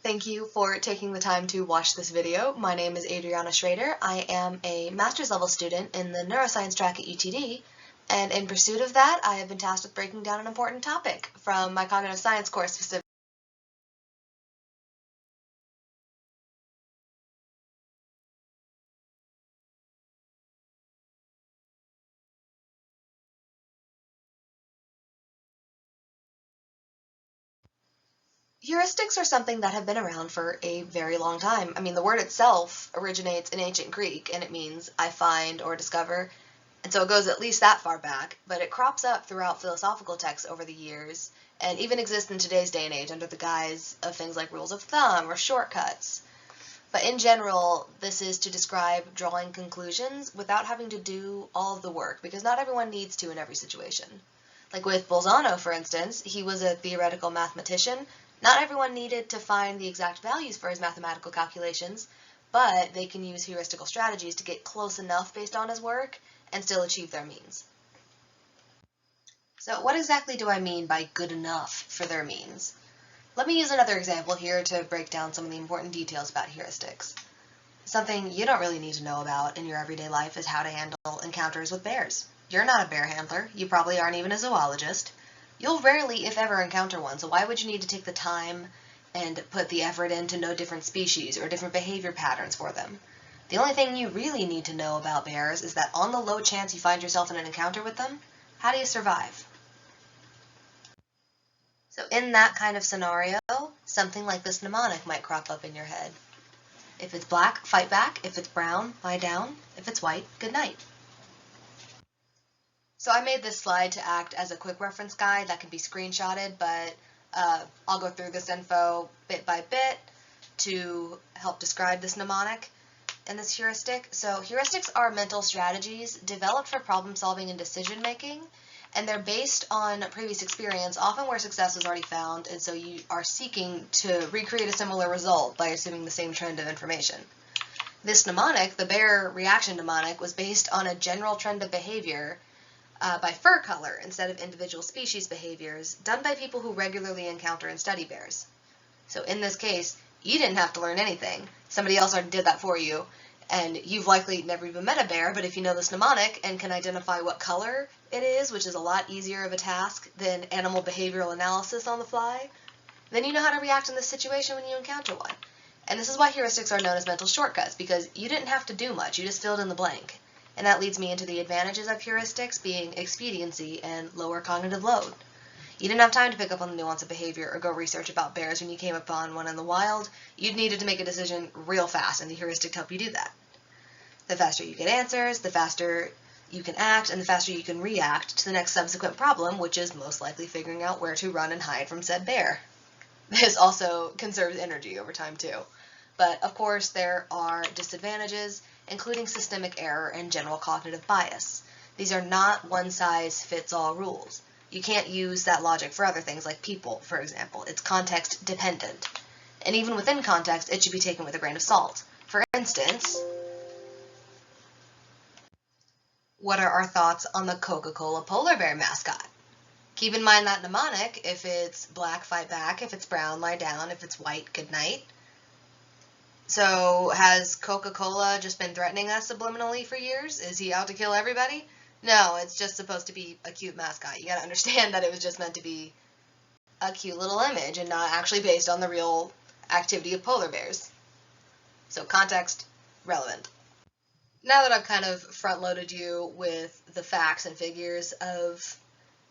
Thank you for taking the time to watch this video. My name is Adriana Schrader. I am a master's level student in the neuroscience track at UTD, and in pursuit of that, I have been tasked with breaking down an important topic from my cognitive science course specifically. Heuristics are something that have been around for a very long time. I mean, the word itself originates in ancient Greek, and it means I find or discover. And so it goes at least that far back, but it crops up throughout philosophical texts over the years, and even exists in today's day and age under the guise of things like rules of thumb or shortcuts. But in general, this is to describe drawing conclusions without having to do all of the work, because not everyone needs to in every situation. Like with Bolzano, for instance, he was a theoretical mathematician. Not everyone needed to find the exact values for his mathematical calculations, but they can use heuristical strategies to get close enough based on his work and still achieve their means. So what exactly do I mean by good enough for their means? Let me use another example here to break down some of the important details about heuristics. Something you don't really need to know about in your everyday life is how to handle encounters with bears. You're not a bear handler. You probably aren't even a zoologist. You'll rarely, if ever, encounter one, so why would you need to take the time and put the effort in to know different species or different behavior patterns for them? The only thing you really need to know about bears is that on the low chance you find yourself in an encounter with them, how do you survive? So in that kind of scenario, something like this mnemonic might crop up in your head. If it's black, fight back. If it's brown, lie down. If it's white, good night. So I made this slide to act as a quick reference guide that can be screenshotted, but I'll go through this info bit by bit to help describe this mnemonic and this heuristic. So heuristics are mental strategies developed for problem solving and decision making, and they're based on previous experience, often where success was already found, and so you are seeking to recreate a similar result by assuming the same trend of information. This mnemonic, the bear reaction mnemonic, was based on a general trend of behavior by fur color instead of individual species behaviors done by people who regularly encounter and study bears. So in this case, you didn't have to learn anything. Somebody else already did that for you, and you've likely never even met a bear, but if you know this mnemonic and can identify what color it is, which is a lot easier of a task than animal behavioral analysis on the fly, then you know how to react in this situation when you encounter one. And this is why heuristics are known as mental shortcuts, because you didn't have to do much, you just filled in the blank. And that leads me into the advantages of heuristics being expediency and lower cognitive load. You didn't have time to pick up on the nuance of behavior or go research about bears when you came upon one in the wild. You needed to make a decision real fast, and the heuristic helped you do that. The faster you get answers, the faster you can act, and the faster you can react to the next subsequent problem, which is most likely figuring out where to run and hide from said bear. This also conserves energy over time too. But of course there are disadvantages, including systemic error and general cognitive bias. These are not one-size-fits-all rules. You can't use that logic for other things like people, for example. It's context dependent. And even within context, it should be taken with a grain of salt. For instance, what are our thoughts on the Coca-Cola polar bear mascot? Keep in mind that mnemonic: if it's black, fight back. If it's brown, lie down. If it's white, good night. So has Coca-Cola just been threatening us subliminally for years? Is he out to kill everybody? No, it's just supposed to be a cute mascot. You gotta understand that it was just meant to be a cute little image and not actually based on the real activity of polar bears. So context, relevant. Now that I've kind of front-loaded you with the facts and figures of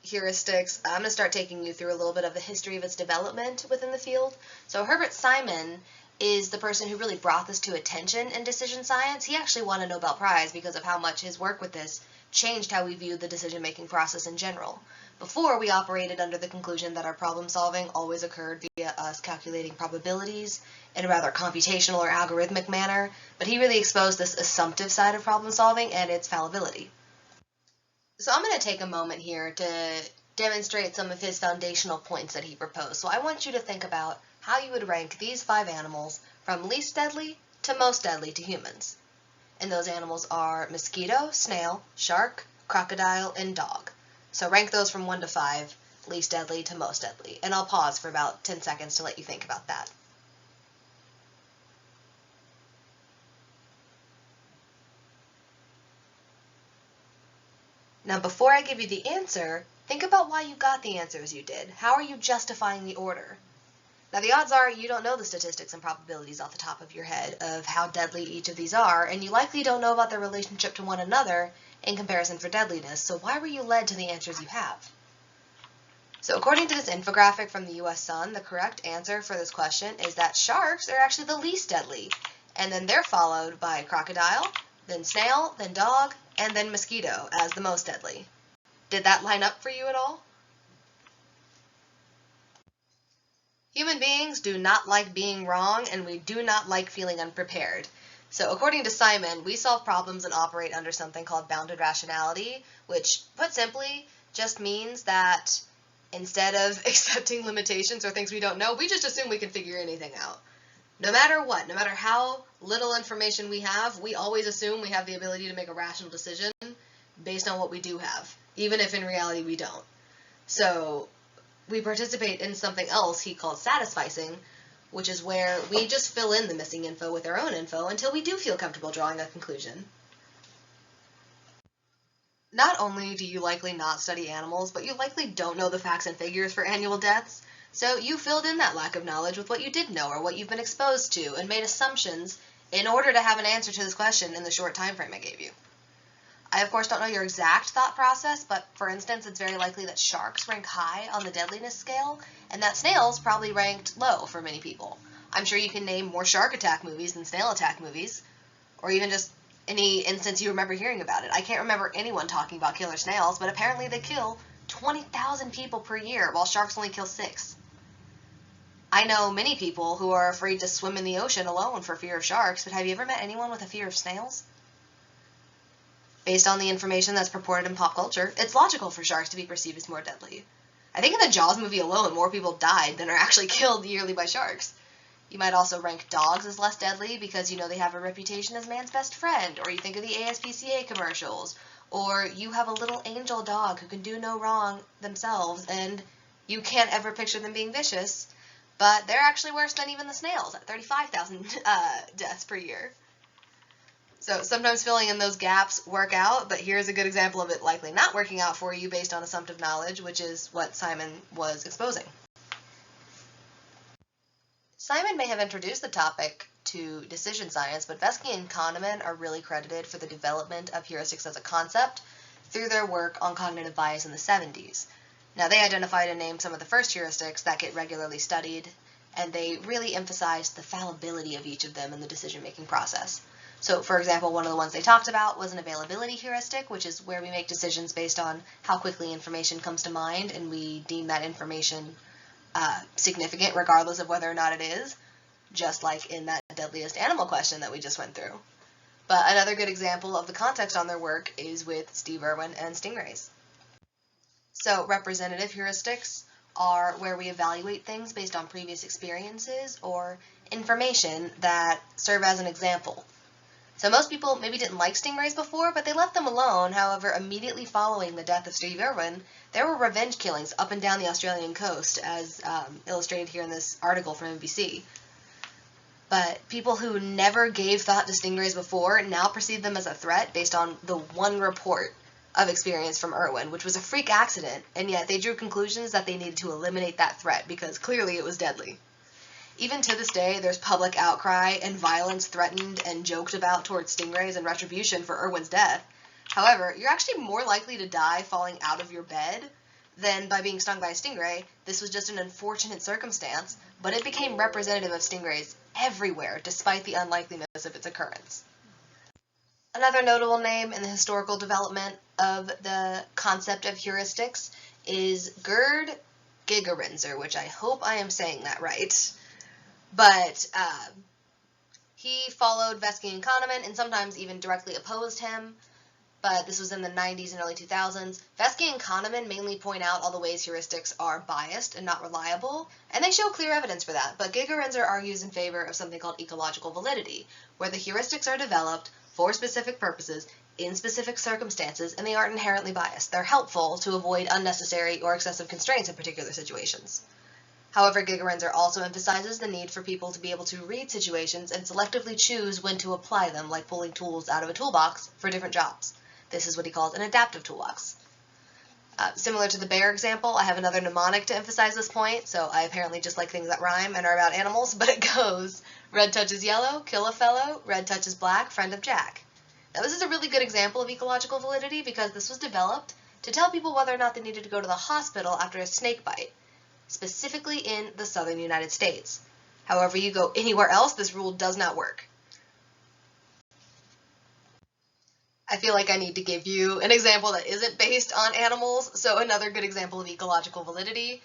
heuristics, I'm going to start taking you through a little bit of the history of its development within the field. So Herbert Simon is the person who really brought this to attention in decision science. He actually won a Nobel Prize because of how much his work with this changed how we viewed the decision-making process in general. Before, we operated under the conclusion that our problem-solving always occurred via us calculating probabilities in a rather computational or algorithmic manner, but he really exposed this assumptive side of problem-solving and its fallibility. So I'm going to take a moment here to demonstrate some of his foundational points that he proposed. So I want you to think about how you would rank these 5 animals from least deadly to most deadly to humans. And those animals are mosquito, snail, shark, crocodile, and dog. So rank those from 1 to 5, least deadly to most deadly. And I'll pause for about 10 seconds to let you think about that. Now, before I give you the answer, think about why you got the answers you did. How are you justifying the order? Now, the odds are you don't know the statistics and probabilities off the top of your head of how deadly each of these are, and you likely don't know about their relationship to one another in comparison for deadliness, so why were you led to the answers you have? So according to this infographic from the US Sun, the correct answer for this question is that sharks are actually the least deadly, and then they're followed by crocodile, then snail, then dog, and then mosquito as the most deadly. Did that line up for you at all? Human beings do not like being wrong, and we do not like feeling unprepared. So according to Simon, we solve problems and operate under something called bounded rationality, which, put simply, just means that instead of accepting limitations or things we don't know, we just assume we can figure anything out. No matter what, no matter how little information we have, we always assume we have the ability to make a rational decision based on what we do have, even if in reality we don't. So we participate in something else he called satisficing, which is where we just fill in the missing info with our own info until we do feel comfortable drawing a conclusion. Not only do you likely not study animals, but you likely don't know the facts and figures for annual deaths, so you filled in that lack of knowledge with what you did know or what you've been exposed to and made assumptions in order to have an answer to this question in the short time frame I gave you. I, of course, don't know your exact thought process, but for instance, it's very likely that sharks rank high on the deadliness scale, and that snails probably ranked low for many people. I'm sure you can name more shark attack movies than snail attack movies, or even just any instance you remember hearing about it. I can't remember anyone talking about killer snails, but apparently they kill 20,000 people per year, while sharks only kill 6. I know many people who are afraid to swim in the ocean alone for fear of sharks, but have you ever met anyone with a fear of snails? Based on the information that's purported in pop culture, it's logical for sharks to be perceived as more deadly. I think in the Jaws movie alone, more people died than are actually killed yearly by sharks. You might also rank dogs as less deadly because you know they have a reputation as man's best friend, or you think of the ASPCA commercials, or you have a little angel dog who can do no wrong themselves, and you can't ever picture them being vicious, but they're actually worse than even the snails at 35,000 deaths per year. So sometimes filling in those gaps work out, but here's a good example of it likely not working out for you based on assumptive knowledge, which is what Simon was exposing. Simon may have introduced the topic to decision science, but Vesky and Kahneman are really credited for the development of heuristics as a concept through their work on cognitive bias in the 70s. Now, they identified and named some of the first heuristics that get regularly studied, and they really emphasized the fallibility of each of them in the decision-making process. So, for example, one of the ones they talked about was an availability heuristic, which is where we make decisions based on how quickly information comes to mind, and we deem that information significant regardless of whether or not it is, just like in that deadliest animal question that we just went through. But another good example of the context on their work is with Steve Irwin and stingrays. So representative heuristics are where we evaluate things based on previous experiences or information that serve as an example. So most people maybe didn't like stingrays before, but they left them alone. However, immediately following the death of Steve Irwin, there were revenge killings up and down the Australian coast, as illustrated here in this article from NBC. But people who never gave thought to stingrays before now perceive them as a threat based on the one report of experience from Irwin, which was a freak accident, and yet they drew conclusions that they needed to eliminate that threat because clearly it was deadly. Even to this day, there's public outcry and violence threatened and joked about towards stingrays and retribution for Irwin's death. However, you're actually more likely to die falling out of your bed than by being stung by a stingray. This was just an unfortunate circumstance, but it became representative of stingrays everywhere, despite the unlikeliness of its occurrence. Another notable name in the historical development of the concept of heuristics is Gerd Gigerenzer, which I hope I am saying that right. But he followed Vesky and Kahneman and sometimes even directly opposed him, but this was in the 90s and early 2000s. Vesky and Kahneman mainly point out all the ways heuristics are biased and not reliable, and they show clear evidence for that, but Gigerenzer argues in favor of something called ecological validity, where the heuristics are developed for specific purposes in specific circumstances, and they aren't inherently biased. They're helpful to avoid unnecessary or excessive constraints in particular situations. However, Gigerenzer also emphasizes the need for people to be able to read situations and selectively choose when to apply them, like pulling tools out of a toolbox for different jobs. This is what he calls an adaptive toolbox. Similar to the bear example, I have another mnemonic to emphasize this point, so I apparently just like things that rhyme and are about animals, but it goes, red touches yellow, kill a fellow, red touches black, friend of Jack. Now this is a really good example of ecological validity because this was developed to tell people whether or not they needed to go to the hospital after a snake bite, specifically in the southern United States. However you go anywhere else, this rule does not work. I feel like I need to give you an example that isn't based on animals. So another good example of ecological validity,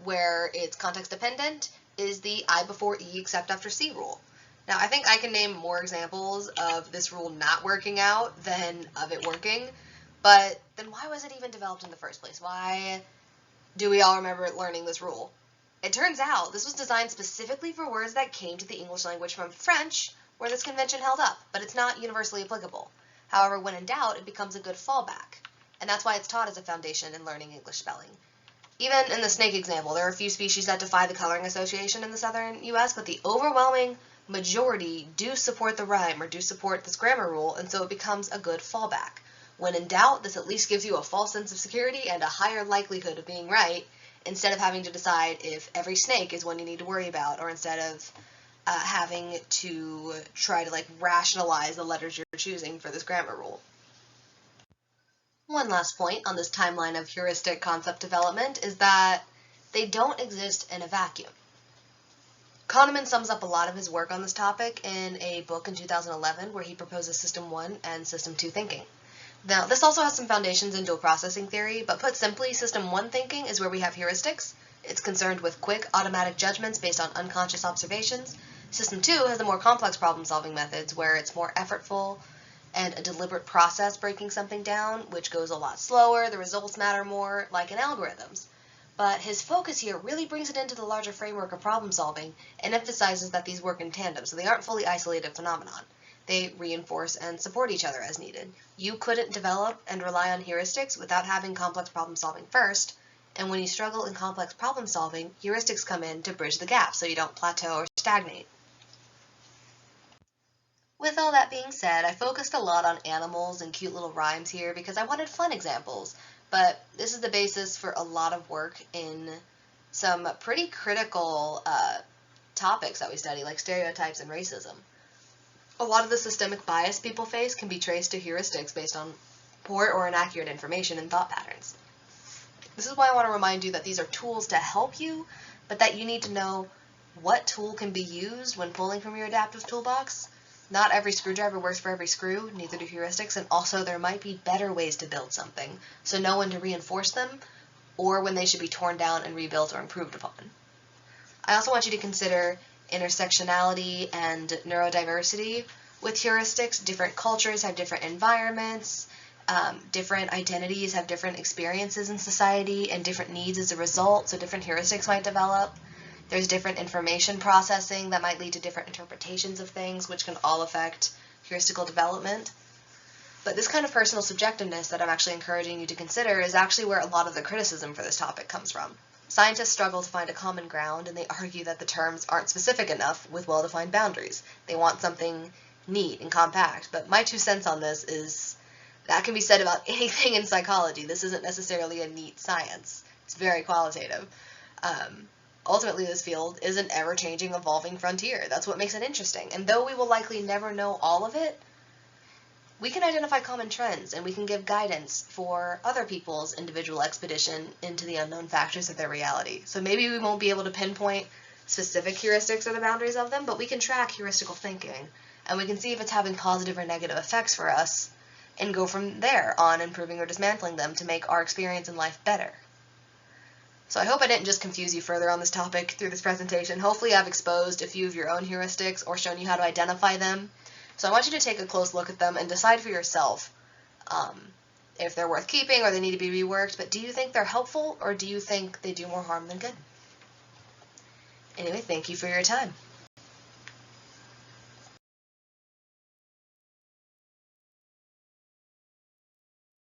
where it's context dependent, is the I before E except after C rule. Now I think I can name more examples of this rule not working out than of it working, but then why was it even developed in the first place? Why do we all remember learning this rule? It turns out this was designed specifically for words that came to the English language from French, where this convention held up, but it's not universally applicable. However, when in doubt, it becomes a good fallback, and that's why it's taught as a foundation in learning English spelling. Even in the snake example, there are a few species that defy the coloring association in the southern U.S., but the overwhelming majority do support the rhyme or do support this grammar rule, and so it becomes a good fallback. When in doubt, this at least gives you a false sense of security and a higher likelihood of being right, instead of having to decide if every snake is one you need to worry about, or instead of having to try to rationalize the letters you're choosing for this grammar rule. One last point on this timeline of heuristic concept development is that they don't exist in a vacuum. Kahneman sums up a lot of his work on this topic in a book in 2011 where he proposes System 1 and System 2 thinking. Now, this also has some foundations in dual processing theory, but put simply, System 1 thinking is where we have heuristics. It's concerned with quick, automatic judgments based on unconscious observations. System 2 has the more complex problem-solving methods where it's more effortful and a deliberate process breaking something down, which goes a lot slower, the results matter more, like in algorithms. But his focus here really brings it into the larger framework of problem-solving and emphasizes that these work in tandem, so they aren't fully isolated phenomenon. They reinforce and support each other as needed. You couldn't develop and rely on heuristics without having complex problem-solving first, and when you struggle in complex problem-solving, heuristics come in to bridge the gap so you don't plateau or stagnate. With all that being said, I focused a lot on animals and cute little rhymes here because I wanted fun examples, but this is the basis for a lot of work in some pretty critical topics that we study, like stereotypes and racism. A lot of the systemic bias people face can be traced to heuristics based on poor or inaccurate information and thought patterns. This is why I want to remind you that these are tools to help you, but that you need to know what tool can be used when pulling from your adaptive toolbox. Not every screwdriver works for every screw, neither do heuristics, and also there might be better ways to build something, so know when to reinforce them, or when they should be torn down and rebuilt or improved upon. I also want you to consider intersectionality and neurodiversity with heuristics. Different cultures have different environments, different identities have different experiences in society, and different needs as a result, so different heuristics might develop. There's different information processing that might lead to different interpretations of things, which can all affect heuristical development. But this kind of personal subjectiveness that I'm actually encouraging you to consider is actually where a lot of the criticism for this topic comes from. Scientists struggle to find a common ground, and they argue that the terms aren't specific enough with well-defined boundaries. They want something neat and compact, but my 2 cents on this is that can be said about anything in psychology. This isn't necessarily a neat science. It's very qualitative. Ultimately, this field is an ever-changing, evolving frontier. That's what makes it interesting. And though we will likely never know all of it, we can identify common trends, and we can give guidance for other people's individual expedition into the unknown factors of their reality. So maybe we won't be able to pinpoint specific heuristics or the boundaries of them, but we can track heuristical thinking, and we can see if it's having positive or negative effects for us, and go from there on improving or dismantling them to make our experience in life better. So I hope I didn't just confuse you further on this topic through this presentation. Hopefully I've exposed a few of your own heuristics or shown you how to identify them. So I want you to take a close look at them and decide for yourself if they're worth keeping or they need to be reworked. But do you think they're helpful, or do you think they do more harm than good? Anyway, thank you for your time.